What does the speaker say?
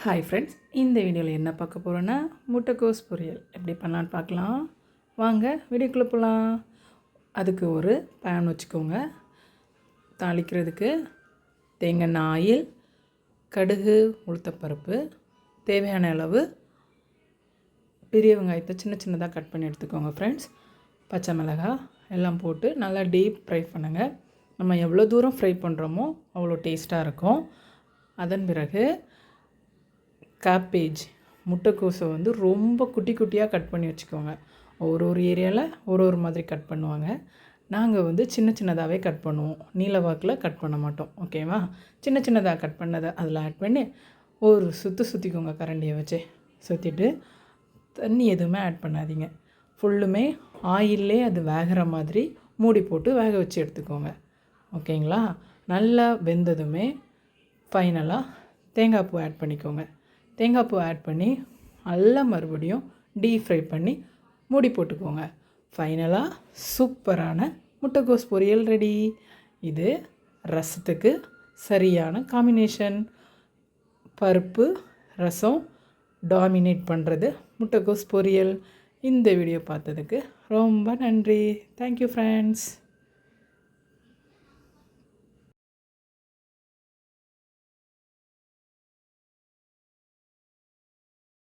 Hi friends, இந்த வீடியோவில் என்ன பார்க்க போகிறோன்னா முட்டைக்கோஸ் பொரியல் எப்படி பண்ணலான்னு பார்க்கலாம். வாங்க வீடியோக்குள்ளே போகலாம். அதுக்கு ஒரு பேன் வச்சுக்கோங்க. தாளிக்கிறதுக்கு தேங்காய் ஆயில், கடுகு, உளுத்தப்பருப்பு, தேவையான அளவு பெரிய வெங்காயத்தை சின்ன சின்னதாக கட் பண்ணி எடுத்துக்கோங்க ஃப்ரெண்ட்ஸ். பச்சை மிளகாய் எல்லாம் போட்டு நல்லா டீப் ஃப்ரை பண்ணுங்கள். நம்ம எவ்வளோ தூரம் ஃப்ரை பண்ணுறோமோ அவ்வளோ டேஸ்ட்டாக இருக்கும். அதன் பிறகு கேபேஜ் முட்டைக்கோஸை ரொம்ப குட்டி குட்டியாக கட் பண்ணி வச்சுக்கோங்க. ஒரு ஏரியாவில் ஒரு மாதிரி கட் பண்ணுவாங்க. நாங்கள் சின்ன சின்னதாகவே கட் பண்ணுவோம். நீல வாக்கில் கட் பண்ண மாட்டோம். ஓகேவா? சின்ன சின்னதாக கட் பண்ணதை அதில் ஆட் பண்ணி ஒரு சுற்றிக்கோங்க. கரண்டியை வச்சு சுற்றிட்டு தண்ணி எதுவுமே ஆட் பண்ணாதீங்க. ஃபுல்லுமே ஆயிலே அது வேகிற மாதிரி மூடி போட்டு வேக வச்சு எடுத்துக்கோங்க. ஓகேங்களா? நல்லா வெந்ததுமே ஃபைனலாக தேங்காய் பூ ஆட் பண்ணிக்கோங்க. தேங்காய் பூ ஆட் பண்ணி நல்லா மறுபடியும் டீப் ஃப்ரை பண்ணி மூடி போட்டுக்கோங்க. ஃபைனலாக சூப்பரான முட்டைக்கோஸ் பொரியல் ரெடி. இது ரசத்துக்கு சரியான காம்பினேஷன். பருப்பு ரசம் டாமினேட் பண்ணுறது முட்டைக்கோஸ் பொரியல். இந்த வீடியோ பார்த்ததுக்கு ரொம்ப நன்றி. Thank you friends.